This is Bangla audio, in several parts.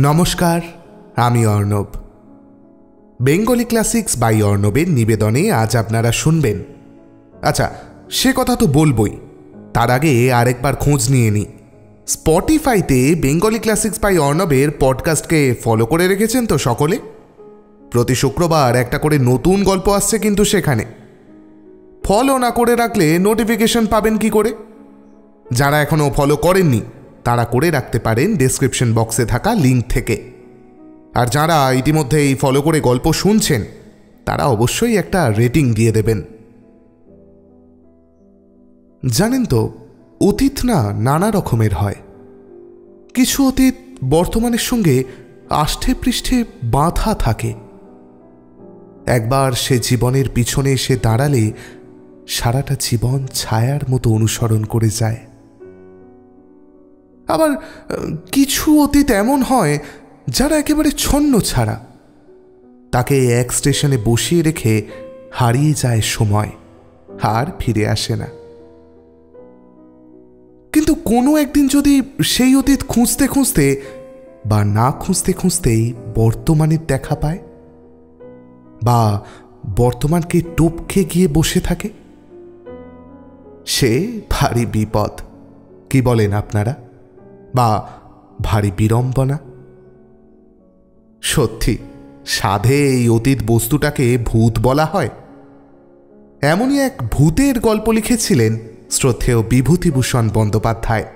নমস্কার, আমি অর্ণব। বেঙ্গলি ক্লাসিক্স বাই অর্ণবের নিবেদনে আজ আপনারা শুনবেন। আচ্ছা, সে কথা তো বলবই, তার আগে আরেকবার খোঁজ নিয়ে নিই। স্পটিফাইতে বেঙ্গলি ক্লাসিক্স বাই অর্ণবের পডকাস্টকে ফলো করে রেখেছেন তো সকলে? প্রতি শুক্রবার একটা করে নতুন গল্প আসছে কিন্তু সেখানে। ফলো না করে রাখলে নোটিফিকেশন পাবেন কি করে? যারা এখনও ফলো করেননি তারা করে রাখতে পারেন ডেসক্রিপশন বক্সে থাকা লিঙ্ক থেকে। আর যারা ইতিমধ্যে এই ফলো করে গল্প শুনছেন তারা অবশ্যই একটা রেটিং দিয়ে দেবেন। জানেন তো, অতীত না নানা রকমের হয়। কিছু অতীত বর্তমানের সঙ্গে আষ্ঠে পৃষ্ঠে বাঁধা থাকে। একবার সে জীবনের পিছনে এসে দাঁড়ালে সারাটা জীবন ছায়ার মতো অনুসরণ করে যায়। আবার কিছু অতীত এমন হয় যারা একেবারে ছন্ন ছাড়া, তাকে এক স্টেশনে বসিয়ে রেখে হারিয়ে যায় সময়, আর ফিরে আসে না। কিন্তু কোনো একদিন যদি সেই অতীত খুঁজতে খুঁজতে বা না খুঁজতে খুঁজতেই বর্তমানের দেখা পায়, বা বর্তমানকে টপকে গিয়ে বসে থাকে, সে ভারী বিপদ। কি বলেন আপনারা? বা ভারী বিড়ম্বনা। সত্যি, সাধে এই অতীত বস্তুটাকে ভূত বলা হয়। এমনই এক ভূতের গল্প লিখেছিলেন শ্রদ্ধেয় বিভূতিভূষণ বন্দ্যোপাধ্যায়।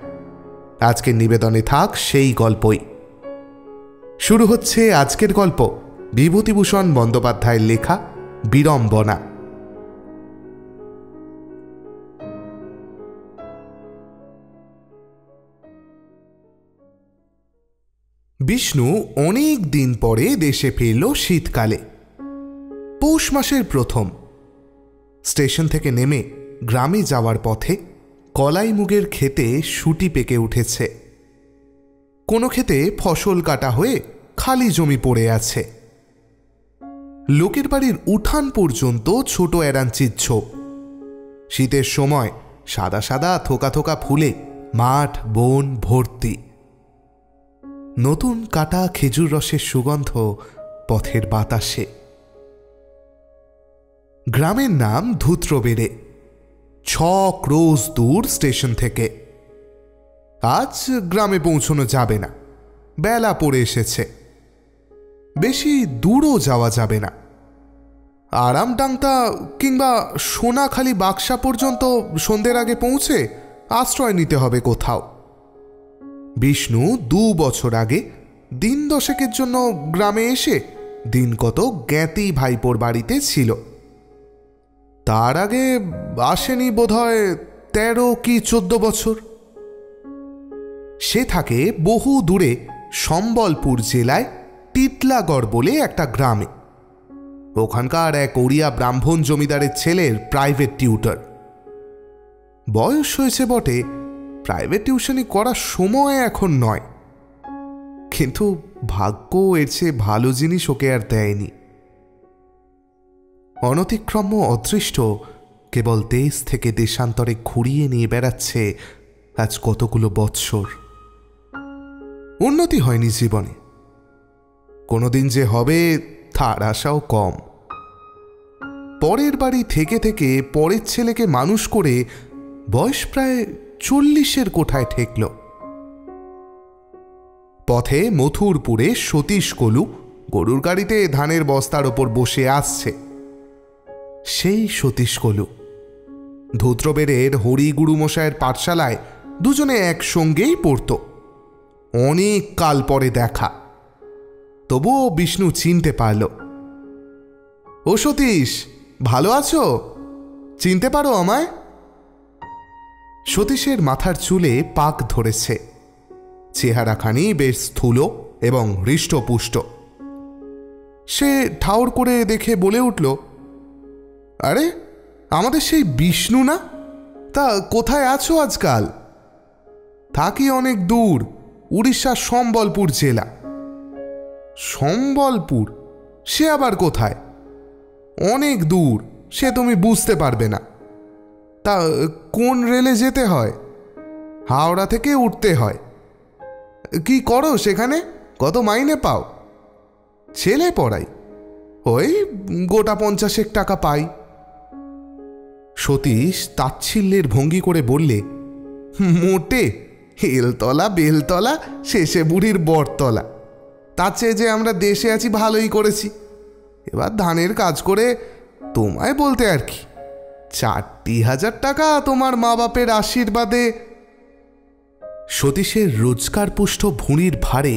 আজকের নিবেদনে থাক সেই গল্পই। শুরু হচ্ছে আজকের গল্প, বিভূতিভূষণ বন্দ্যোপাধ্যায়ের লেখা বিড়ম্বনা। বিষ্ণু অনেক দিন পরে দেশে ফিরল শীতকালে। পৌষ মাসের প্রথম। স্টেশন থেকে নেমে গ্রামে যাওয়ার পথে কলাই মুগের ক্ষেতে শুটি পেকে উঠেছে। কোনো ক্ষেতে ফসল কাটা হয়ে খালি জমি পড়ে আছে। লোকের বাড়ির উঠান পর্যন্ত ছোট এরাঞ্চির ঝোপ। শীতের সময় সাদা সাদা থোকা থোকা ফুলে মাঠ বন ভর্তি। নতুন কাটা খেজুর রসের সুগন্ধ পথের বাতাসে। গ্রামের নাম ধুত্রবেড়ে, 6 ক্রোশ দূর স্টেশন থেকে। আজ গ্রামে পৌঁছানো যাবে না, বেলা পড়ে এসেছে। বেশি দূরও যাওয়া যাবে না। আরামডাংটা কিংবা সোনাখালি বাক্সা পর্যন্ত সন্ধ্যের আগে পৌঁছে আশ্রয় নিতে হবে কোথাও। বিষ্ণু 2 বছর আগে দিন 10 জন্য গ্রামে এসে দিন কত জ্ঞাতি ভাইপোর বাড়িতে ছিল। তার আগে আসেনি বোধহয় 13 কি 14 বছর। সে থাকে বহু দূরে সম্বলপুর জেলায় টিটলাগড় বলে একটা গ্রামে। ওখানকার এক ওড়িয়া ব্রাহ্মণ জমিদারের ছেলের প্রাইভেট টিউটর। বয়স হয়েছে বটে, প্রাইভেট টিউশনি করার সময় এখন নয়, কিন্তু ভাগ্য এর চেয়ে ভালো জিনিস ওকে আর দেয়নি। অনতিক্রম্য অদৃষ্ট কেবল দেশ থেকে দেশান্তরে ঘুরিয়ে নিয়ে বেড়াচ্ছে আজ কতগুলো বৎসর। উন্নতি হয়নি জীবনে, কোনোদিন যে হবে তার আশাও কম। পরের বাড়ি থেকে থেকে পরের ছেলেকে মানুষ করে বয়স প্রায় 40-এর কোঠায় ঠেকল। পথে মথুরপুরে সতীশ কলু গরুর গাড়িতে ধানের বস্তার ওপর বসে আসছে। সেই সতীশ কলু ধুত্রবেড়ের হরিগুরুমশায়ের পাঠশালায় দুজনে একসঙ্গেই পড়ত। অনেক কাল পরে দেখা, তবুও বিষ্ণু চিনতে পারল। ও সতীশ, ভালো আছো? চিনতে পারো আমায়? সতীশের মাথার চুলে পাক ধরেছে। চেহারাখানি বেশ স্থূল এবং হৃষ্টপুষ্ট। সে ঠাউর করে দেখে বলে উঠল, আরে, আমাদের সেই বিষ্ণু না? তা কোথায় আছো আজকাল? থাকি অনেক দূর, উড়িষ্যার সম্বলপুর জেলা। সম্বলপুর? সে আবার কোথায়? অনেক দূর, সে তুমি বুঝতে পারবে না। তা কোন রেলে যেতে হয়? হাওড়া থেকে উঠতে হয়। কি করো সেখানে? কত মাইনে পাও? ছেলে পড়াই, ওই গোটা 50 টাকা পাই। সতীশ তাচ্ছিল্যের ভঙ্গি করে বললে, মোটে? হেলতলা বেলতলা, শেষে বুড়ির বটতলা। তার চেয়ে যে আমরা দেশে আছি ভালোই করেছি। এবার ধানের কাজ করে তোমায় বলতে আর কি, 40,000 টাকা তোমার মা বাপের আশীর্বাদে। সতীশের রোজগারপুষ্ট ভুঁড়ির ভারে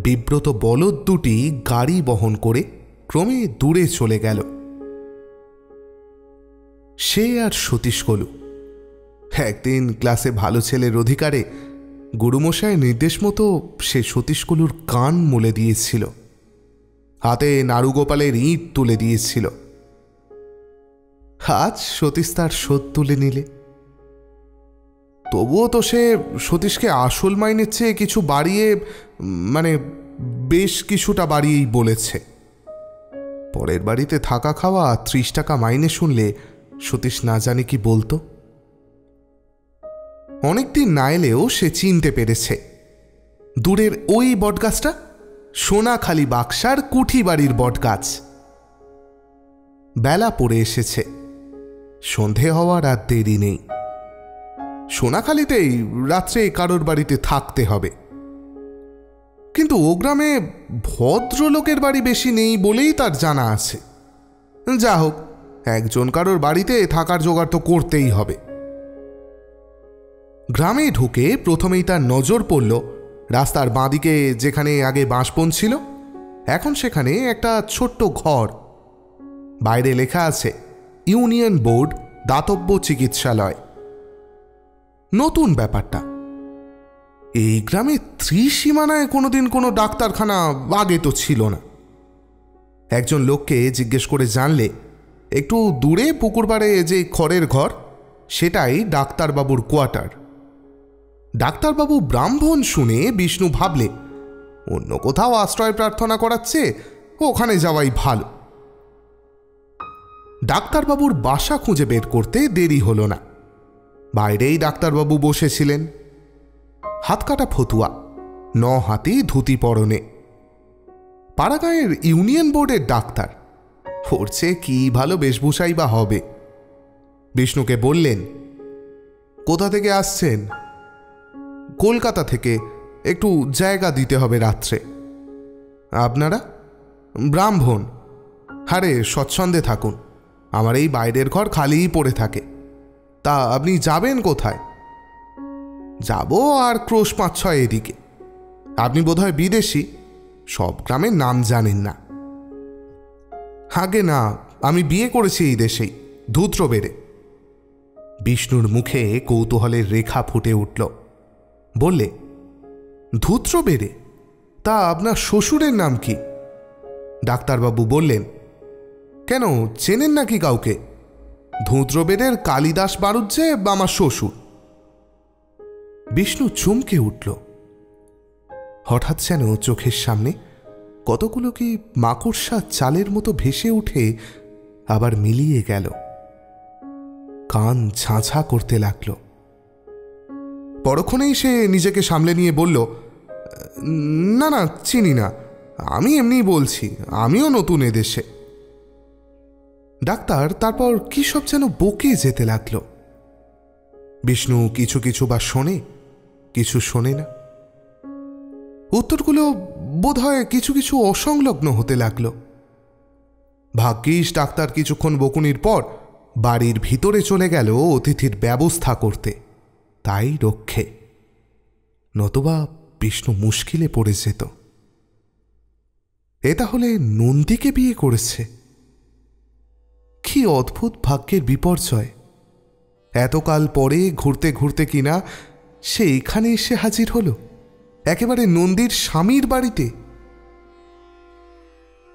বিব্রত বলদ দুটি গাড়ি বহন করে ক্রমে দূরে চলে গেল। সে আর সতীশ কলু একদিন ক্লাসে ভালো ছেলের অধিকারে গুরুমশায়ের নির্দেশ মতো সে সতীশ কলুর কান মুলে দিয়েছিল, হাতে নাড়ুগোপালের ইঁট তুলে দিয়েছিল। আজ সতীশ তার শোধ তুলে নিলে। তবুও তো সে সতীশকে আসল মাইনের চেয়ে কিছু বাড়িয়ে, মানে বেশ কিছুটা বাড়িয়েই বলেছে। পরের বাড়িতে থাকা খাওয়া 30 টাকা মাইনে শুনলে সতীশ না জানে কি বলতো। অনেকদিন না এলেও সে চিনতে পেরেছে দূরের ওই বটগাছটা সোনাখালি বাক্সার কুঠি বাড়ির বটগাছ। বেলা পড়ে এসেছে, সন্ধে হওয়ার আর দেরি নেই। সোনাখালিতেই রাত্রে কারোর বাড়িতে থাকতে হবে, কিন্তু ও গ্রামে ভদ্রলোকের বাড়ি বেশি নেই বলেই তার জানা আছে। যা হোক, একজন কারোর বাড়িতে থাকার জোগাড় তো করতেই হবে। গ্রামে ঢুকে প্রথমেই তার নজর পড়ল রাস্তার বাঁদিকে যেখানে আগে বাঁশবন ছিল, এখন সেখানে একটা ছোট্ট ঘর। বাইরে লেখা আছে ইউনিয়ন বোর্ড দাতব্য চিকিৎসালয়। নতুন ব্যাপারটা, এই গ্রামে ত্রিসীমানায় কোনোদিন কোনো ডাক্তারখানা আগে তো ছিল না। একজন লোককে জিজ্ঞেস করে জানলে একটু দূরে পুকুর পাড়ে যে খড়ের ঘর, সেটাই ডাক্তারবাবুর কোয়ার্টার। ডাক্তারবাবু ব্রাহ্মণ শুনে বিষ্ণু ভাবলে অন্য কোথাও আশ্রয় প্রার্থনা করাচ্ছে, ওখানে যাওয়াই ভালো। ডাক্তারবাবুর বাসা খুঁজে বের করতে দেরি হলো না। বাইরেই ডাক্তারবাবু বসেছিলেন, হাতকাটা ফতুয়া, 9 হাতি ধুতি পরনে। পাড়াগাঁয়ের ইউনিয়ন বোর্ডের ডাক্তার, পড়ছে কি ভালো বেশভূষাই বা হবে। বিষ্ণুকে বললেন, কোথা থেকে আসছেন? কলকাতা থেকে, একটু জায়গা দিতে হবে রাত্রে। আপনারা? ব্রাহ্মণ। আরে স্বচ্ছন্দে থাকুন, আমার এই বাইরের ঘর খালিই পড়ে থাকে। তা আপনি যাবেন কোথায়? যাব আর ক্রোশ 5-6 এদিকে। আপনি বোধহয় বিদেশি, সব গ্রামের নাম জানেন না। আগে না, আমি বিয়ে করেছি এই দেশেই, ধূত্রবেড়ে। বিষ্ণুর মুখে কৌতূহলের রেখা ফুটে উঠল। বললে, ধূত্রবেড়ে? তা আপনার শ্বশুরের নাম কি? ডাক্তারবাবু বললেন, কেন, চেনেন নাকি কাউকে? ধূত্রবেড়ের কালিদাস বাড়ুজ্জে আমার শ্বশুর। বিষ্ণু চমকে উঠল। হঠাৎ যেন চোখের সামনে কতগুলো কি মাকড়সা চালের মতো ভেসে উঠে আবার মিলিয়ে গেল। কান ঝাঁঝা করতে লাগল। পরক্ষণেই সে নিজেকে সামলে নিয়ে বলল, না না, চিনি না, আমি এমনি বলছি, আমিও নতুন এদেশে। ডাক্তার তারপর কি সব যেন বকে যেতে লাগল। বিষ্ণু কিছু কিছু বা শোনে, কিছু শোনে না। উত্তরগুলো বোধহয় কিছু কিছু অসংলগ্ন হতে লাগল। ভাগ্যিস ডাক্তার কিছুক্ষণ বকুনির পর বাড়ির ভিতরে চলে গেল অতিথির ব্যবস্থা করতে, তাই রক্ষে। নতুবা বিষ্ণু মুশকিলে পড়ে যেত। এ তাহলে নন্দীকে বিয়ে করেছে? কি অদ্ভুত ভাগ্যের বিপর্যয়! এতকাল পরে ঘুরতে ঘুরতে কিনা সে এখানে এসে হাজির হল, একেবারে নন্দীর স্বামীর বাড়িতে।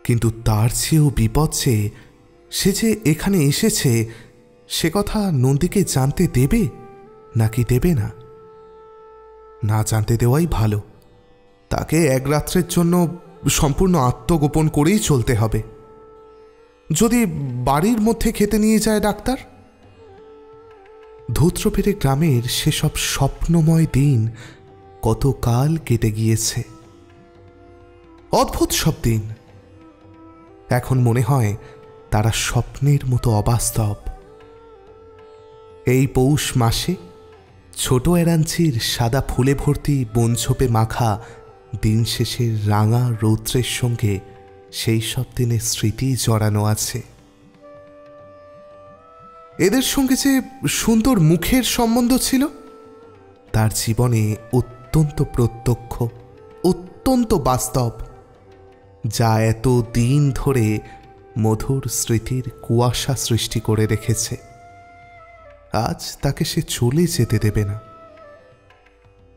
কিন্তু তার চেয়েও বিপদ যে সে যে এখানে এসেছে সে কথা নন্দীকে জানতে দেবে নাকি দেবে না? না জানতে দেওয়াই ভালো। তাকে এক রাত্রের জন্য সম্পূর্ণ আত্মগোপন করেই চলতে হবে। যদি বাড়ির মধ্যে খেতে নিয়ে যায় ডাক্তার? ধূত্রবেড়ে গ্রামের সেসব স্বপ্নময় দিন কতকাল কেটে গিয়েছে। অদ্ভুত সব দিন। এখন মনে হয় তারা স্বপ্নের মতো অবাস্তব। এই পৌষ মাসে ছোট এরাঞ্চির সাদা ফুলে ভর্তি বনঝোপে মাখা দিন শেষের রাঙা রৌদ্রের সঙ্গে সেই সব দিনের স্মৃতি জড়ানো আছে। এদের সঙ্গে যে সুন্দর মুখের সম্বন্ধ ছিল তার জীবনে অত্যন্ত প্রত্যক্ষ, অত্যন্ত বাস্তব, যা এত দিন ধরে মধুর স্মৃতির কুয়াশা সৃষ্টি করে রেখেছে। আজ তাকে সে চলে যেতে দেবে না।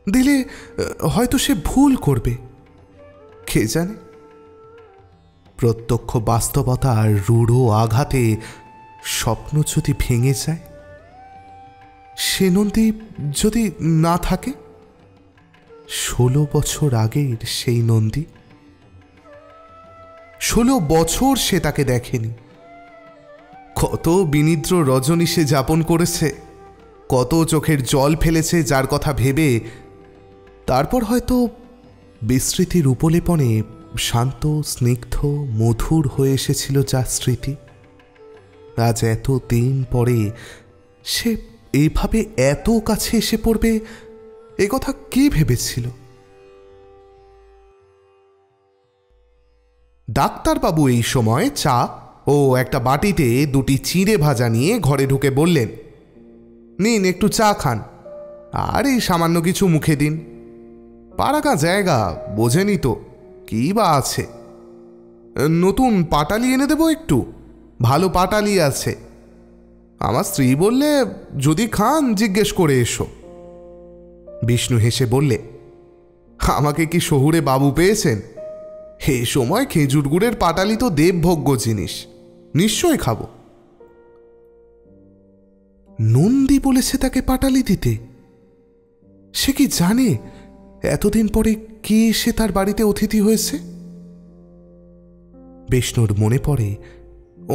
দিলে হয়তো সে ভুল করবে, কে জানে। প্রত্যক্ষ বাস্তবতার রূঢ় আঘাতে স্বপ্ন যদি ভেঙে যায়, সে নন্দী যদি না থাকে, 16 বছর আগের সেই নন্দী। 16 বছর সে তাকে দেখেনি। কত বিনিদ্র রজনী সে যাপন করেছে, কত চোখের জল ফেলেছে যার কথা ভেবে। তারপর হয়তো বিস্মৃতির উপলেপনে শান্ত, স্নিগ্ধ, মধুর হয়ে এসেছিল যা স্মৃতি, আজ এত দিন পরে সে এইভাবে এত কাছে এসে পড়বে, এ কথা কে ভেবেছিল? ডাক্তারবাবু এই সময় চা ও একটা বাটিতে 2টি চিঁড়ে ভাজা নিয়ে ঘরে ঢুকে বললেন, নিন একটু চা খান, আর এই সামান্য কিছু মুখে দিন। পাড়াগা জায়গা, বোঝেনি তো, কি বা আছে। নতুন পাটালি এনে দেবো একটু, ভালো পাটালি আছে। আমার স্ত্রী বললে যদি খান জিজ্ঞেস করে এসো। বিষ্ণু হেসে বললে, আমাকে কি শহুরে বাবু পেয়েছেন? এ সময় খেজুর গুড়ের পাটালি তো দেবভোগ্য জিনিস, নিশ্চয় খাবো। নন্দী বলেছে তাকে পাটালি দিতে। সে কি জানে এতদিন পরে কে এসে তার বাড়িতে অতিথি হয়েছে? বিষ্ণুর মনে পড়ে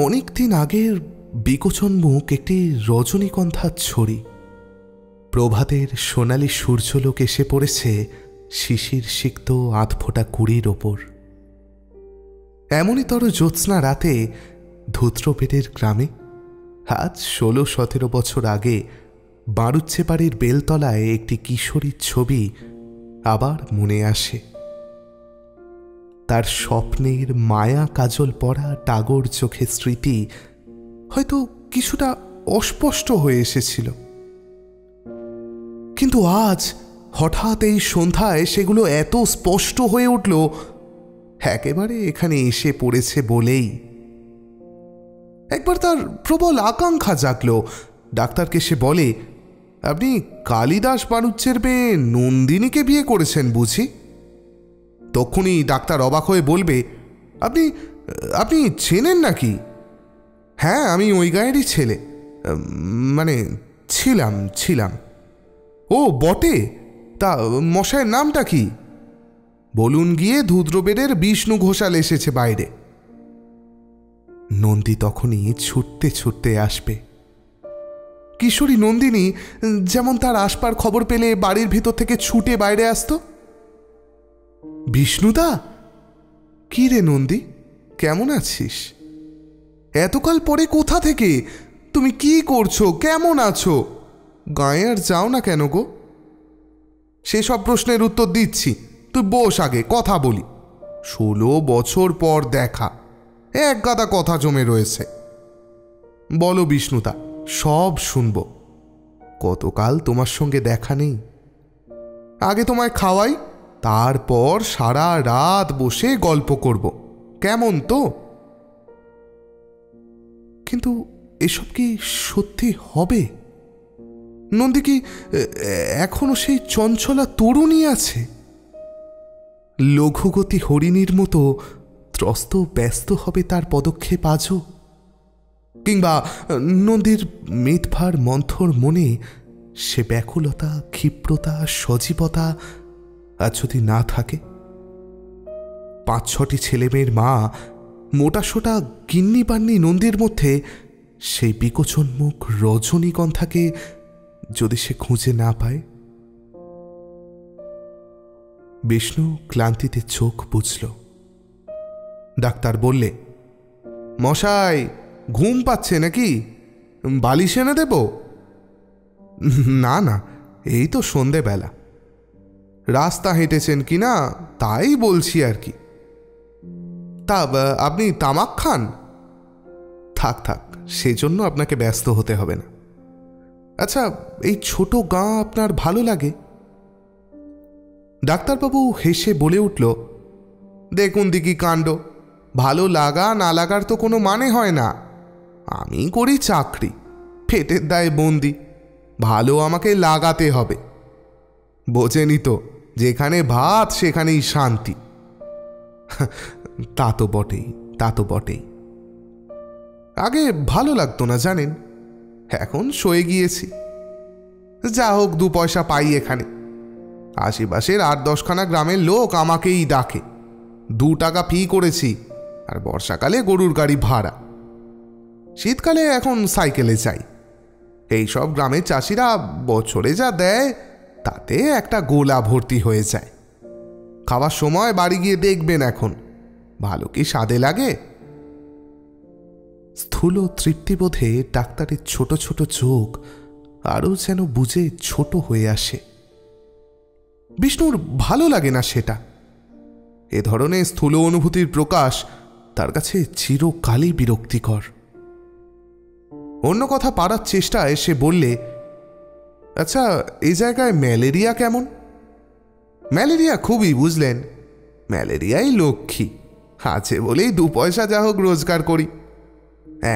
অনেকদিন আগের বিকোচন মুখ একটি রজনীগন্ধার ছড়ি। প্রভাতের সোনালি সূর্যলোক এসে পড়েছে শিশির সিক্ত আধফোটা কুড়ির ওপর। এমনইতর জ্যোৎস্না রাতে ধূত্রপেটের গ্রামে আজ 16-17 বছর আগে বাড়ুচ্ছে বাড়ির বেলতলায় একটি কিশোরীর ছবি আবার মনে আসে। তার স্বপ্নের মায়া কাজল পরা টাগর চোখের স্মৃতি হয়তো কিছুটা অস্পষ্ট হয়ে এসেছিল, কিন্তু আজ হঠাৎ এই সন্ধ্যায় সেগুলো এত স্পষ্ট হয়ে উঠল, একেবারে এখানে এসে পড়েছে বলেই। একবার তার প্রবল আকাঙ্ক্ষা জাগল। ডাক্তারকে সে বলে, আপনি কালিদাস বাণুজ্যের মেয়ে নন্দিনীকে বিয়ে করেছেন বুঝি? তখনই ডাক্তার অবাক হয়ে বলবে, আপনি আপনি চেনেন নাকি? হ্যাঁ, আমি ওই গাঁয়েরই ছেলে, মানে ছিলাম। ও বটে, তা মশাইয়ের নামটা কি? বলুন গিয়ে ধূত্রবেদের বিষ্ণু ঘোষাল এসেছে বাইরে। নন্দী তখনই ছুটতে ছুটতে আসবে। কিশোরী নন্দিনী যেমন তার আসবার খবর পেলে বাড়ির ভিতর থেকে ছুটে বাইরে আসতো। বিষ্ণুদা, কি রে নন্দী, কেমন আছিস? এতকাল পরে কোথা থেকে? তুমি কি করছো? কেমন আছো? গাঁয়ে আর যাও না কেন গো? সেসব প্রশ্নের উত্তর দিচ্ছি, তুই বস আগে, কথা বলি। 16 বছর পর দেখা, এক গাদা কথা জমে রয়েছে। বলো বিষ্ণুদা, সব শুনব। কতকাল তোমার সঙ্গে দেখা নেই। আগে তোমায় খাওয়াই, তারপর সারা রাত বসে গল্প করব, কেমন তো? কিন্তু এসব কি সত্যি হবে? নন্দী কি এখনো সেই চঞ্চলা তরুণী আছে? লঘুগতি হরিণীর মতো ত্রস্ত ব্যস্ত হবে তার পদক্ষেপ আজও? কিংবা নন্দীর মেদভার মন্থর মনে সে ব্যাকুলতা, ক্ষিপ্রতা, সজীবতা আর যদি না থাকে? 5-6টি ছেলেমেয়ের মা মোটাসোটা গিন্নি বান্নি নন্দীর মধ্যে সেই বিকোচনমুখ রজনীগন্ধাকে যদি সে খুঁজে না পায়? বিষ্ণু ক্লান্তিতে চোখ বুঝল। ডাক্তার বললে, মশাই ঘুম পাচ্ছে নাকি? বালিশ এনে দেব? না না, এই তো সন্ধেবেলা। রাস্তা হেঁটেছেন কিনা তাই বলছি আর কি। তা আপনি তামাক খান? থাক থাক, সেজন্য আপনাকে ব্যস্ত হতে হবে না। আচ্ছা, এই ছোট গাঁ আপনার ভালো লাগে? ডাক্তারবাবু হেসে বলে উঠল, দেখুন দিকি কাণ্ড, ভালো লাগা না লাগার তো কোনো মানে হয় না। আমি করি চাকরি, পেটের দায়ে বন্দি, ভালো আমাকে লাগাতে হবে। বোঝেনি তো, যেখানে ভাত সেখানেই শান্তি। তা তো বটেই, তা তো বটেই। আগে ভালো লাগতো না জানেন, এখন সয়ে গিয়েছি। যা হোক, 2 পয়সা পাই এখানে। আশেপাশের 8-10খানা গ্রামের লোক আমাকেই ডাকে। 2 টাকা ফি করেছি, আর বর্ষাকালে গরুর গাড়ি ভাড়া। শীতকালে এখন সাইকেলে যাই। এইসব গ্রামের চাষিরা বছরে যা দেয় তাতে একটা গোলা ভর্তি হয়ে যায়। খাওয়ার সময় বাড়ি গিয়ে দেখবেন এখন ভালো কি স্বাদে লাগে। স্থূল তৃপ্তিবোধে ডাক্তারের ছোট ছোট চোখ আরও যেন বুঝে ছোট হয়ে আসে। বিষ্ণুর ভালো লাগে না সেটা। এ ধরনের স্থূল অনুভূতির প্রকাশ তার কাছে চিরকালই বিরক্তিকর। অন্য কথা পারার চেষ্টায় সে বললে, আচ্ছা, এই জায়গায় ম্যালেরিয়া কেমন? ম্যালেরিয়া খুবই, বুঝলেন। ম্যালেরিয়াই লক্ষ্মী, আছে বলেই 2 পয়সা যা হোক রোজগার করি।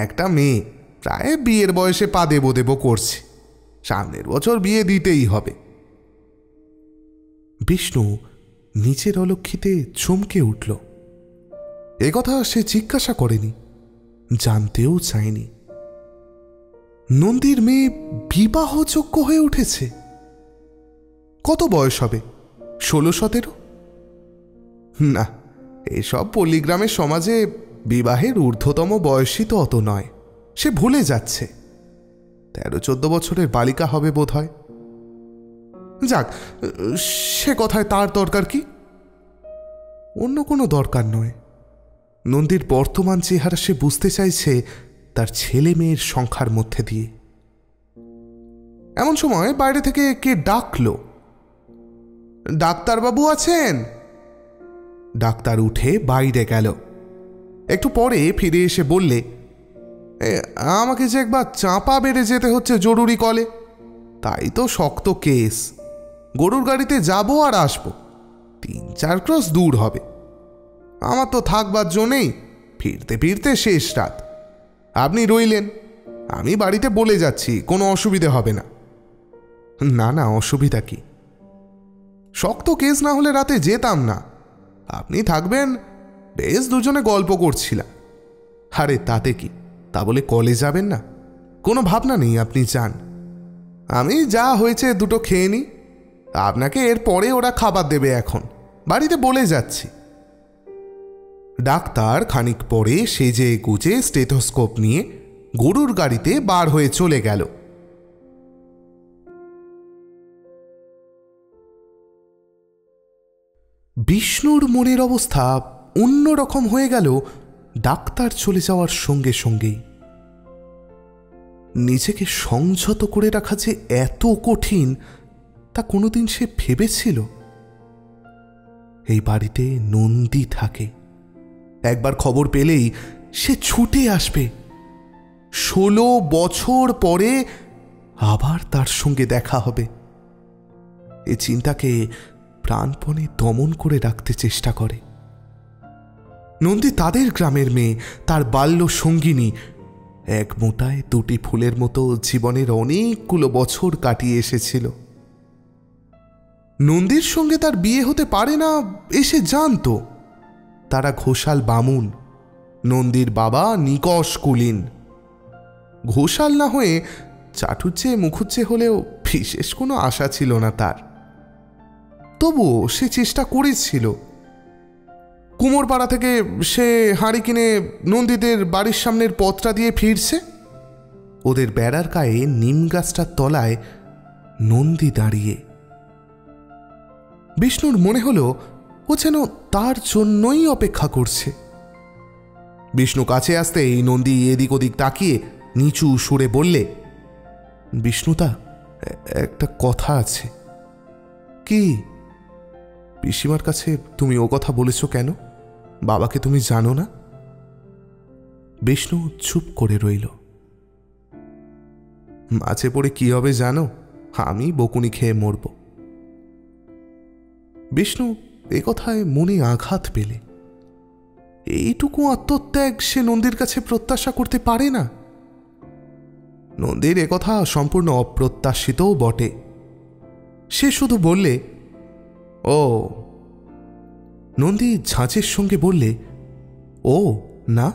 একটা মেয়ে প্রায় বিয়ের বয়সে পা দেব দেব করছে, সামনের বছর বিয়ে দিতেই হবে। বিষ্ণু নিচের অলক্ষিতে চমকে উঠল। একথা সে জিজ্ঞাসা করেনি, জানতেও চায়নি। নন্দীর মেয়ে বিবাহযোগ্য হয়ে উঠেছে। কত বয়স হবে? 16-17? না, এসব পল্লীগ্রামের সমাজে বিবাহের ঊর্ধ্বতম বয়সই তো অত নয়। সে ভুলে যাচ্ছে। 13-14 বছরের বালিকা হবে বোধ হয়। যাক, সে কথায় তার দরকার কি? অন্য কোনো দরকার নয়। নন্দীর বর্তমান চেহারা সে বুঝতে চাইছে তার ছেলে মেয়ের সংখ্যার মধ্যে দিয়ে। এমন সময় বাইরে থেকে কে ডাকল, ডাক্তারবাবু আছেন? ডাক্তার উঠে বাইরে গেল। একটু পরে ফিরে এসে বললে, আমাকে যে একবার চাঁপা বেড়ে যেতে হচ্ছে জরুরি কলে, তাই তো শক্ত কেস। গরুর গাড়িতে যাব আর আসবো, 3-4 ক্রস দূর হবে। আমার তো থাকবার জন্যেই ফিরতে ফিরতে শেষ রাত। আপনি রইলেন, আমি বাড়িতে বলে যাচ্ছি, কোনো অসুবিধে হবে না। না না, অসুবিধা কি? শক্ত কেস না হলে রাতে যেতাম না। আপনি থাকবেন, বেশ দুজনে গল্প করছিলাম। আরে তাতে কি, তা বলে কলে যাবেন না? কোনো ভাবনা নেই, আপনি যান। আমি যা হয়েছে 2টো খেয়ে নিই, আপনাকে এর পরে ওরা খাবার দেবে। এখন বাড়িতে বলে যাচ্ছি। ডাক্তার খানিক পরে সেজে গুজে স্টেথোস্কোপ নিয়ে গরুর গাড়িতে বার হয়ে চলে গেল। বিষ্ণুর মনের অবস্থা অন্যরকম হয়ে গেল ডাক্তার চলে যাওয়ার সঙ্গে সঙ্গেই। নিজেকে সংযত করে রাখা যে এত কঠিন তা কোনোদিন সে ভেবেছিল? এই বাড়িতে নন্দী থাকে, একবার খবর পেলেই সে ছুটে আসবে। 16 বছর পরে আবার তার সঙ্গে দেখা হবে। এই চিন্তাকে প্রাণপণে দমন করে রাখতে চেষ্টা করে। নন্দী তাদের গ্রামের মেয়ে, তার বাল্য সঙ্গিনী। এক মোটায় 2টি ফুলের মতো জীবনের অনেকগুলো বছর কাটিয়ে এসেছিল। নন্দীর সঙ্গে তার বিয়ে হতে পারে না এসে জানতো। তারা ঘোষাল বামুন, নন্দীর বাবা নিকষ কুলীন। ঘোষাল না হয়ে চাটুজ্জে মুখুজ্জে হলেও বিশেষ কোনো আশা ছিল না তার। তবুও সে চেষ্টা করেছিল। কুমোরপাড়া থেকে সে হাঁড়ি কিনে নন্দীদের বাড়ির সামনের পথটা দিয়ে ফিরছে। ওদের বেড়ার গায়ে নিম গাছটার তলায় নন্দী দাঁড়িয়ে। বিষ্ণুর মনে হলো ও যেন তার জন্যই অপেক্ষা করছে। বিষ্ণু কাছে আসতেই নন্দী এদিক ওদিক তাকিয়ে নিচু সুরে বললে, বিষ্ণুদা, একটা কথা আছে। কি? পিসিমার কাছে তুমি ও কথা বলেছ কেন? বাবাকে তুমি জানো না? বিষ্ণু চুপ করে রইল। মাঝে পড়ে কি হবে জানো? আমি বকুনি খেয়ে মরব। বিষ্ণু এ কথায় মনে আঘাত পেলে। এইটুকু আত্মত্যাগ সে নন্দীর কাছে প্রত্যাশা করতে পারে না। নন্দীর একথা সম্পূর্ণ অপ্রত্যাশিতও বটে। সে শুধু বললে, ও। নন্দী ঝাঁচের সঙ্গে বললে, ও না,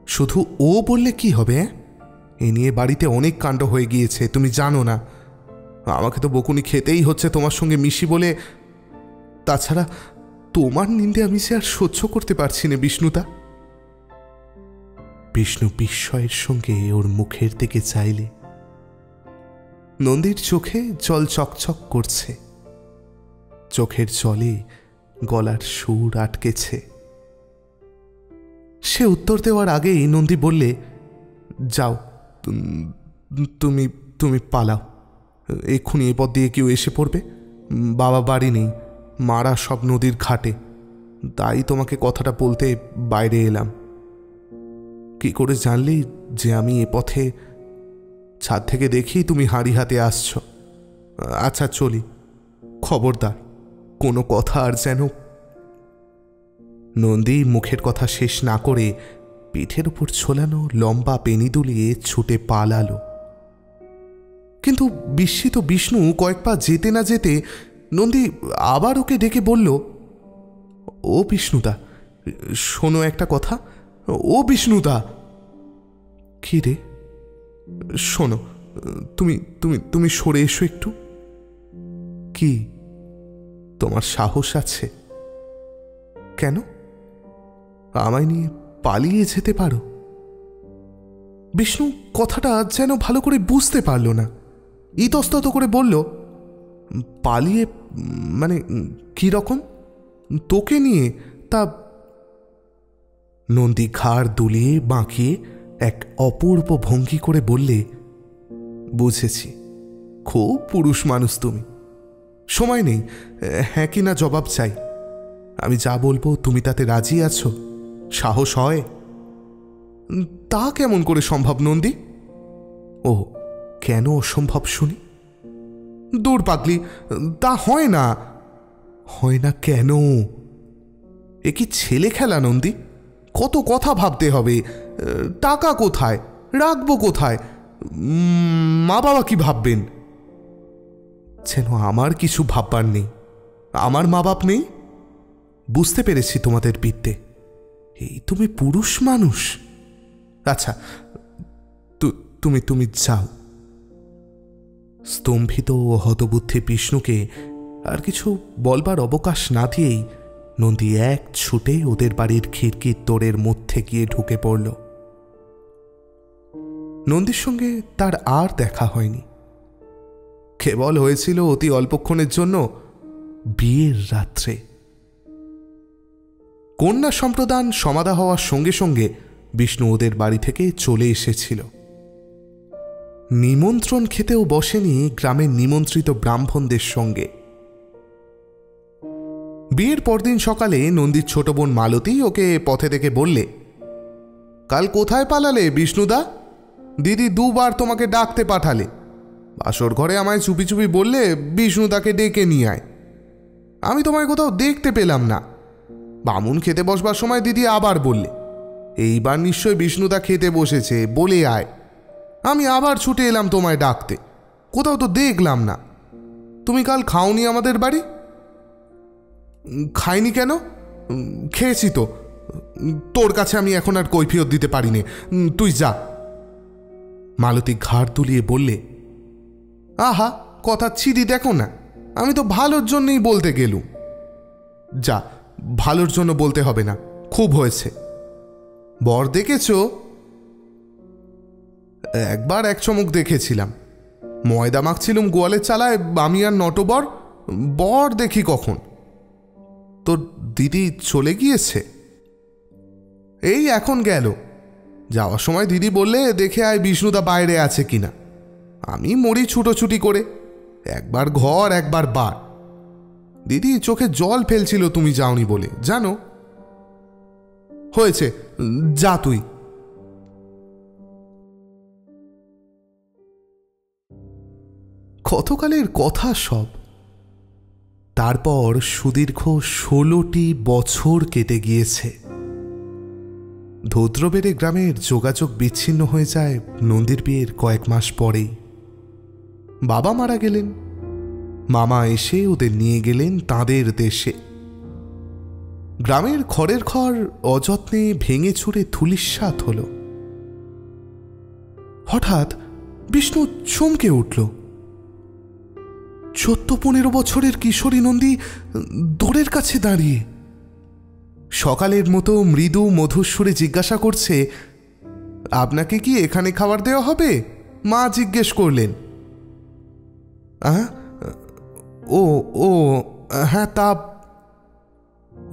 শুধু ও বললে কি হবে? এ নিয়ে বাড়িতে অনেক কাণ্ড হয়ে গিয়েছে, তুমি জানো না। আমাকে তো বকুনি খেতেই হচ্ছে তোমার সঙ্গে মিশি বলে। তাছাড়া তোমার নিন্দে আমি সে আর সহ্য করতে পারছি না বিষ্ণুদা। বিষ্ণু বিস্ময়ের সঙ্গে ওর মুখের দিকে চাইলে। নন্দীর চোখে জল চকচক করছে, চোখের জলে গলার সুর আটকেছে। সে উত্তর দেওয়ার আগেই নন্দী বললে, যাও, তুমি তুমি পালাও। এক্ষুনি এ পথ দিয়ে কেউ এসে পড়বে। বাবা বাড়ি নেই, মারা সব নদীর ঘাটে। তাই তোমাকে কথাটা বলতে বাইরে এলাম। কি করে জানলি যে আমি এ পথে? ছাদ থেকে দেখি তুমি হাঁড়ি হাতে আসছ। আচ্ছা চলি, খবরদার কোনো কথা আর যেন। নন্দী মুখের কথা শেষ না করে পিঠের উপর ছোলানো লম্বা পেনি দুলিয়ে ছুটে পালালো। কিন্তু বিস্মিত বিষ্ণু কয়েক পা যেতে না যেতে নন্দী আবার ওকে ডেকে বলল, ও বিষ্ণুদা, শোনো একটা কথা। ও বিষ্ণুদা। কি রে? শোনো, তুমি তুমি তুমি সরে এসো একটু। কি? তোমার সাহস আছে? কেন? আমায় নিয়ে পালিয়ে যেতে পারো? বিষ্ণু কথাটা যেন ভালো করে বুঝতে পারল না। ইতস্তত করে বলল, পালিয়ে মানে কি রকম? তোকে নিয়ে? তা? নন্দী ঘাড় দুলিয়ে বাঁকিয়ে এক অপূর্ব ভঙ্গি করে বললে, বুঝেছি, খুব পুরুষ মানুষ তুমি। সময় নেই, হ্যাঁ কি না জবাব চাই। আমি যা বলবো তুমি তাতে রাজি আছো? সাহস হয়? তা কেমন করে সম্ভব নন্দী? ও, কেন অসম্ভব শুনি? দূর পাগলি, তা হয় না। হয় না কেন? এ কি ছেলে খেলা নন্দী? কত কথা ভাবতে হবে। টাকা কোথায়, রাখবো কোথায়, মা বাবা কি ভাববেন? যেন আমার কিছু ভাববার নেই। আমার মা বাপ নেই? বুঝতে পেরেছি তোমাদের বিদ্যে। এই তুমি পুরুষ মানুষ। আচ্ছা, তুমি তুমি যাও। স্তম্ভিত ও হতবুদ্ধি বিষ্ণুকে আর কিছু বলবার অবকাশ না দিয়েই নন্দী এক ছুটে ওদের বাড়ির খিড়কির তোড়ের মধ্যে গিয়ে ঢুকে পড়ল। নন্দীর সঙ্গে তার আর দেখা হয়নি। কেবল হয়েছিল অতি অল্পক্ষণের জন্য বিয়ের রাত্রে। কন্যা সম্প্রদান সমাধা হওয়ার সঙ্গে সঙ্গে বিষ্ণু ওদের বাড়ি থেকে চলে এসেছিল। নিমন্ত্রণ খেতেও বসেনি গ্রামের নিমন্ত্রিত ব্রাহ্মণদের সঙ্গে। বিয়ের পরদিন সকালে নন্দীর ছোট বোন মালতী ওকে পথে দেখে বললে, কাল কোথায় পালালে বিষ্ণুদা? দিদি দুবার তোমাকে ডাকতে পাঠালে। বাসর ঘরে আমায় চুপি চুপি বললে বিষ্ণুদাকে ডেকে নিয়ে আয়। আমি তোমায় কোথাও দেখতে পেলাম না। বামুন খেতে বসবার সময় দিদি আবার বললে, এইবার নিশ্চয় বিষ্ণুদা খেতে বসেছে, বলে আয়। আমি আবার ছুটে এলাম তোমায় ডাকতে, কোথাও তো দেখলাম না। তুমি কাল খাওনি আমাদের বাড়ি? খাইনি কেন? খেয়েছি তো। তোর কাছে আমি এখন আর কৈফিয়ত দিতে পারি নে, তুই যা। মালতী ঘাড় তুলিয়ে বললে, আহা, কথা ছিঁড়ি দেখো না, আমি তো ভালোর জন্যই বলতে গেলুম। যা, ভালোর জন্য বলতে হবে না, খুব হয়েছে। বর দেখেছ? একবার এক চমক দেখেছিলাম। ময়দা মাখছিলুম গোয়ালের চালায়, আমি আর নটবর। বর দেখি কখন। তোর দিদি চলে গিয়েছে? এই এখন গেল। যাওয়ার সময় দিদি বললে দেখে আয় বিষ্ণুদা বাইরে আছে কিনা। আমি মরি ছুটোছুটি করে, একবার ঘর একবার বার। দিদি চোখে জল ফেলছিল তুমি যাওনি বলে, জানো। হয়েছে, যা তুই। কতকালের কথা সব। তারপর সুদীর্ঘ 16টি বছর কেটে গিয়েছে। ধুত্রবেড়ে গ্রামের যোগাযোগ বিচ্ছিন্ন হয়ে যায় নন্দীর বিয়ের কয়েক মাস পরেই। বাবা মারা গেলেন। মামা এসে ওদের নিয়ে গেলেন তাঁদের দেশে। গ্রামের খড়ের ঘর অযত্নে ভেঙে ছুঁড়ে ধূলিসাৎ হল। হঠাৎ বিষ্ণু চমকে উঠল। 14-15 বছরের কিশোরী নন্দী দোরের কাছে দাঁড়িয়ে সকালের মতো মৃদু মধুর সুরে জিজ্ঞাসা করছে, আপনাকে কি এখানে খাবার দেওয়া হবে? মা জিজ্ঞেস করলেন। ও ও হ্যাঁ, তা।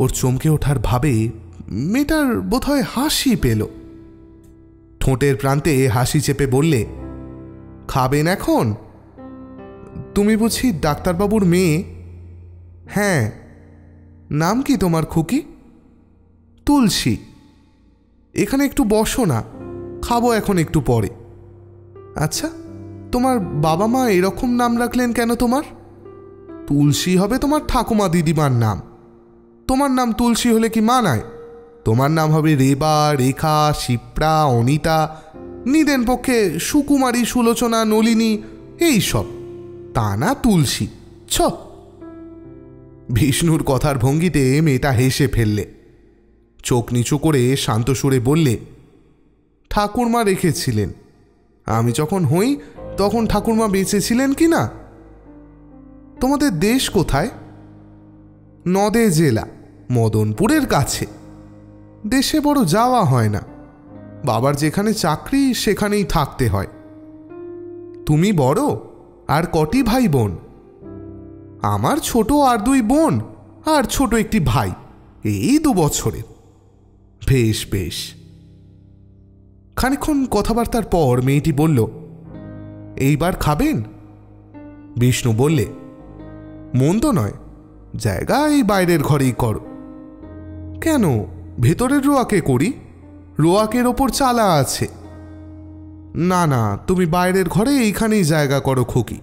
ওর চমকে ওঠার ভাবে মেয়েটার বোধহয় হাসি পেল। ঠোঁটের প্রান্তে হাসি চেপে বললে, খাবেন এখন? তুমি বুঝি ডাক্তারবাবুর মেয়ে? হ্যাঁ। নাম কি তোমার খুকি? তুলসী। এখানে একটু বসো না, খাবো এখন একটু পরে। আচ্ছা, তোমার বাবা মা এরকম নাম রাখলেন কেন তোমার? তুলসী হবে তোমার ঠাকুমা দিদিমার নাম। তোমার নাম তুলসী হলে কি মানায়? তোমার নাম হবে রেবা, রেখা, শিপ্রা, অনিতা, নিদেন পক্ষে সুকুমারী, সুলোচনা, নলিনী, এইসব। তা না তুলসী। ছ। বিষ্ণুর কথার ভঙ্গিতে মেয়েটা হেসে ফেললে। চোখ নিচু করে শান্ত সুরে বললে, ঠাকুরমা রেখেছিলেন। আমি যখন হই তখন ঠাকুরমা বেঁচে ছিলেন কি না? তোমাদের দেশ কোথায়? নদে জেলা, মদনপুরের কাছে। দেশে বড় যাওয়া হয় না। বাবার যেখানে চাকরি সেখানেই থাকতে হয়। তুমি বড়? আর কটি ভাই বোন? আমার ছোট আর 2 বোন, আর ছোট একটি ভাই, এই 2 বছরের। বেশ বেশ। খানিকক্ষণ কথাবার্তার পর মেয়েটি বলল, এইবার খাবেন? বিষ্ণু বললে, মন্দ নয়, জায়গা এই বাইরের ঘরেই করো। কেন, ভেতরের রোয়াকে করি? রোয়াকের ওপর চালা আছে। না না, তুমি বাইরের ঘরে এইখানেই জায়গা করো খুকি,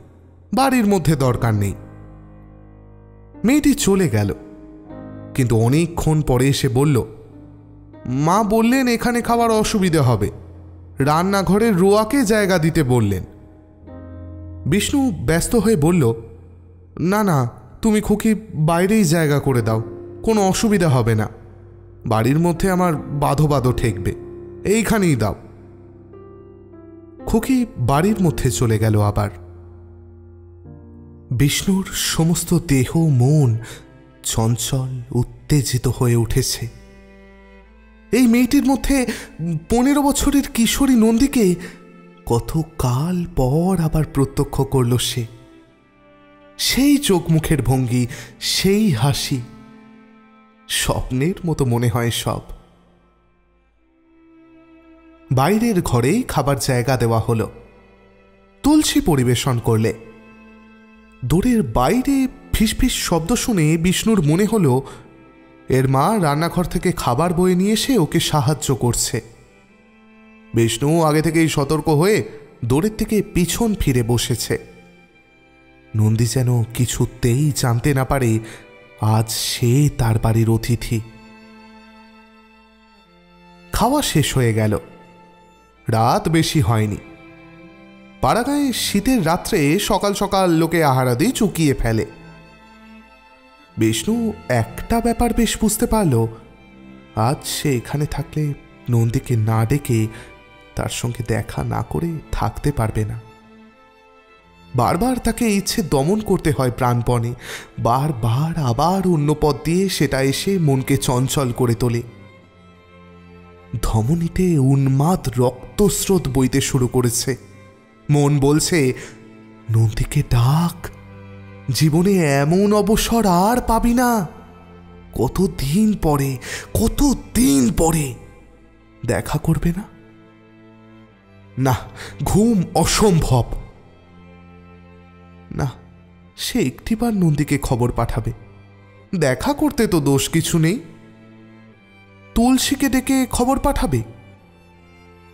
বাড়ির মধ্যে দরকার নেই। মেয়েটি চলে গেল, কিন্তু অনেকক্ষণ পরে এসে বলল, মা বললেন এখানে খাওয়ার অসুবিধা হবে, রান্নাঘরের রোয়াকে জায়গা দিতে বললেন। বিষ্ণু ব্যস্ত হয়ে বলল, না না, তুমি খুকি বাইরেই জায়গা করে দাও, কোনো অসুবিধা হবে না। বাড়ির মধ্যে আমার বাঁধো বাঁধো ঠেকবে, এইখানেই দাও। খুকি বাড়ির মধ্যে চলে গেল। আবার বিষ্ণুর সমস্ত দেহ মন চঞ্চল উত্তেজিত হয়ে উঠেছে। এই মেয়েটির মধ্যে 15 বছরের কিশোরী নন্দীকে কত কাল পর আবার প্রত্যক্ষ করল সে। সেই চোখ মুখের ভঙ্গি, সেই হাসি, স্বপ্নের মতো মনে হয় সব। বাইরের ঘরেই খাবার জায়গা দেওয়া হলো। তুলসী পরিবেশন করলে। দূরের বাইরে ফিসফিস শব্দ শুনে বিষ্ণুর মনে হলো এর মা রান্নাঘর থেকে খাবার বয়ে নিয়ে এসে ওকে সাহায্য করছে। বিষ্ণু আগে থেকেই সতর্ক হয়ে দূরের থেকে পিছন ফিরে বসেছে। নন্দী যেন কিছুতেই জানতে না পারে আজ সে তার বাড়ির অতিথি। খাওয়া শেষ হয়ে গেল। রাত বেশি হয়নি। পাড়াগাঁয়ে শীতের রাত্রে সকাল সকাল লোকে আহারাদি চুকিয়ে ফেলে। বিষ্ণু একটা ব্যাপার বেশ বুঝতে পারল, আজ সে এখানে থাকলে নন্দীকে না ডেকে তার সঙ্গে দেখা না করে থাকতে পারবে না। বারবার তাকে ইচ্ছে দমন করতে হয় প্রাণপণে, বারবার আবার অন্য পথ দিয়ে সেটা এসে মনকে চঞ্চল করে তোলে। ধমনীতে উন্মাদ রক্তস্রোত বইতে শুরু করেছে। মন বলছে, নন্দীকে ডাক, জীবনে এমন অবসর আর পাবি না। কতদিন পরে, কতদিন পরে দেখা করবে না? না, ঘুম অসম্ভব। না, সে একটিবার নন্দীকে খবর পাঠাবে। দেখা করতে তো দোষ কিছু নেই। তুলসীকে ডেকে খবর পাঠাবে।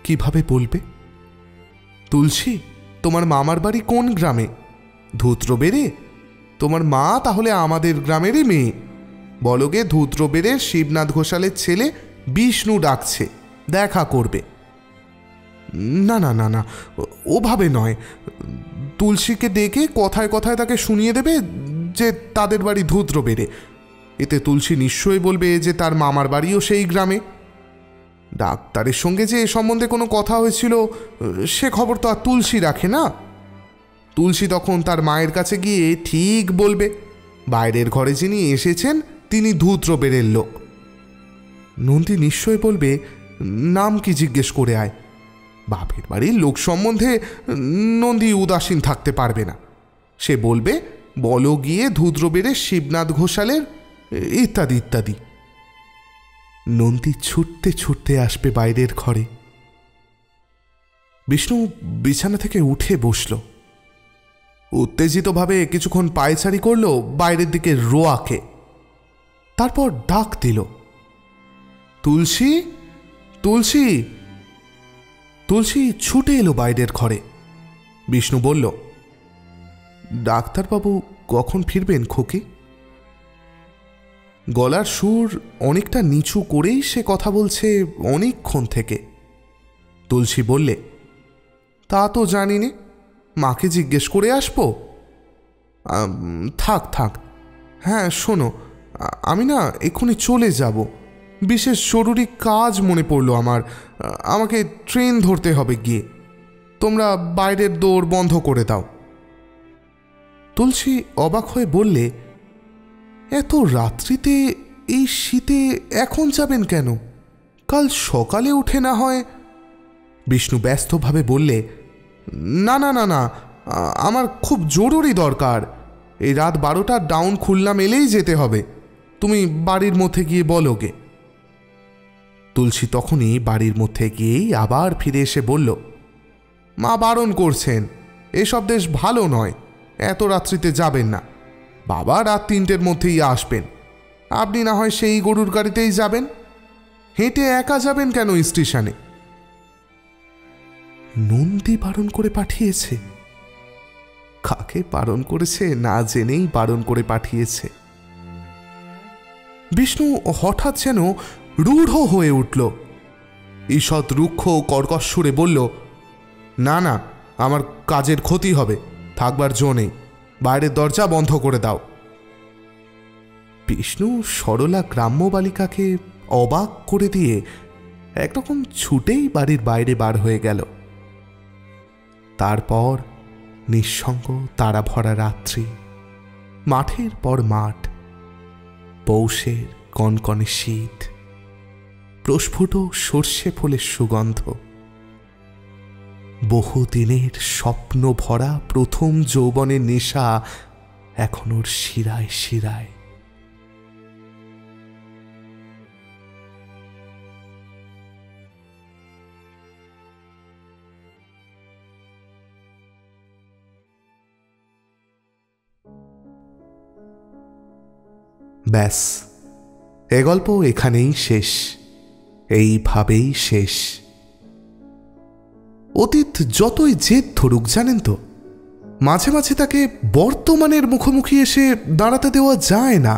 কিভাবে বলবে? তুলসী, তোমার মামার বাড়ি কোন গ্রামে? ধূত্রবেড়ে? তোমার মা তাহলে আমাদের গ্রামেরই মেয়ে। বলগে ধূত্রবেড়ের শিবনাথ ঘোষালের ছেলে বিষ্ণু ডাকছে, দেখা করবে। না না না না, ওভাবে নয়। তুলসীকে ডেকে কথায় কথায় তাকে শুনিয়ে দেবে যে তাদের বাড়ি ধূত্রবেড়ে। এতে তুলসী নিশ্চয়ই বলবে যে তার মামার বাড়িও সেই গ্রামে। ডাক্তারের সঙ্গে যে এ সম্বন্ধে কোনো কথা হয়েছিল সে খবর তো আর তুলসী রাখে না। তুলসী তখন তার মায়ের কাছে গিয়ে ঠিক বলবে বাইরের ঘরে যিনি এসেছেন তিনি ধূত্রবেড়ের লোক। নন্দী নিশ্চয় বলবে নাম কি জিজ্ঞেস করে আয়। বাপের বাড়ির লোক সম্বন্ধে নন্দী উদাসীন থাকতে পারবে না। সে বলবে বলো গিয়ে ধূত্রবেড়ের শিবনাথ ঘোষালের, ইত্যাদি ইত্যাদি। নন্দী ছুটতে ছুটতে আসবে বাইরের ঘরে। বিষ্ণু বিছানা থেকে উঠে বসল। উত্তেজিতভাবে কিছুক্ষণ পায়চারি করল বাইরের দিকে রোয়াকে। তারপর ডাক দিল, তুলসী, তুলসী। তুলসী ছুটে এলো বাইরের ঘরে। বিষ্ণু বলল, ডাক্তারবাবু কখন ফিরবেন খোকি? গলার সুর অনেকটা নিচু করেই সে কথা বলছে অনেকক্ষণ থেকে। তুলসী বললে, তা তো জানি নে, মাকে জিজ্ঞেস করে আসবো। থাক থাক। হ্যাঁ শোনো, আমি না এক্ষুনি চলে যাব। বিশেষ জরুরি কাজ মনে পড়ল আমার। আমাকে ট্রেন ধরতে হবে গিয়ে। তোমরা বাইরের দৌড় বন্ধ করে দাও। তুলসী অবাক হয়ে বললে, এত রাত্রিতে এই শীতে এখন যাবেন কেন? কাল সকালে উঠে না হয়। বিষ্ণু ব্যস্তভাবে বললে, না না না না, আমার খুব জরুরি দরকার। এই রাত 12টা ডাউন খুলনা মেলেই যেতে হবে। তুমি বাড়ির মধ্যে গিয়ে বলো গে। তুলসী তখনই বাড়ির মধ্যে গিয়েই আবার ফিরে এসে বলল, মা বারণ করছেন, এসব দেশ ভালো নয়, এত রাত্রিতে যাবেন না। বাবা রাত 3টের মধ্যেই আসবেন। আপনি না হয় সেই গরুর গাড়িতেই যাবেন। হেঁটে একা যাবেন কেন স্টেশনে? নন্দী বারণ করে পাঠিয়েছে। কাকে বারণ করেছে না জেনেই বারণ করে পাঠিয়েছে। বিষ্ণু হঠাৎ যেন রূঢ় হয়ে উঠল। ঈষৎ রুক্ষ কর্কশ সুরে বলল, না না, আমার কাজের ক্ষতি হবে, থাকবার জো নেই। বাইরের দরজা বন্ধ করে দাও। বিষ্ণু সরলা গ্রাম্য বালিকাকে অবাক করে দিয়ে একরকম ছুটেই বাড়ির বাইরে বার হয়ে গেল। তারপর নিঃসঙ্গ তারা ভরা রাত্রি, মাঠের পর মাঠ, পৌষের কনকনে শীত, প্রস্ফুট সর্ষে ফুলের সুগন্ধ, বহুদিনের স্বপ্ন ভরা প্রথম যৌবনের নেশা এখন ওর শিরায় শিরায়। ব্যাস, এ গল্প এখানেই শেষ, এইভাবেই শেষ। অতীত যতই জেদ ধরুক জানেন তো, মাঝে মাঝে তাকে বর্তমানের মুখোমুখি এসে দাঁড়াতে দেওয়া যায় না।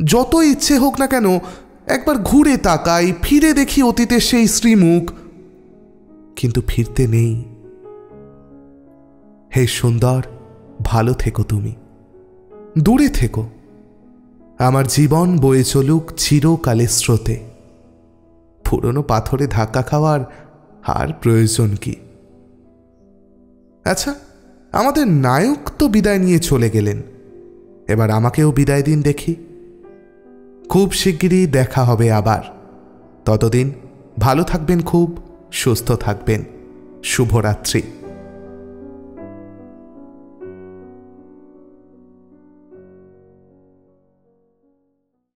যত ইচ্ছে হোক না কেন একবার ঘুরে তাকাই, ফিরে দেখি অতীতের সেই শ্রীমুখ, কিন্তু ফিরতে নেই। হে সুন্দর, ভালো থেকো তুমি, দূরে থেকো। আমার জীবন বয়ে চলুক চিরকালের স্রোতে। পুরনো পাথরে ধাক্কা খাওয়ার আর প্রয়োজন কি? আচ্ছা, আমাদের নায়ক তো বিদায় নিয়ে চলে গেলেন, এবার আমাকেও বিদায় দিন দেখি। খুব শিগগিরই দেখা হবে আবার। ততদিন ভালো থাকবেন, খুব সুস্থ থাকবেন। শুভরাত্রি।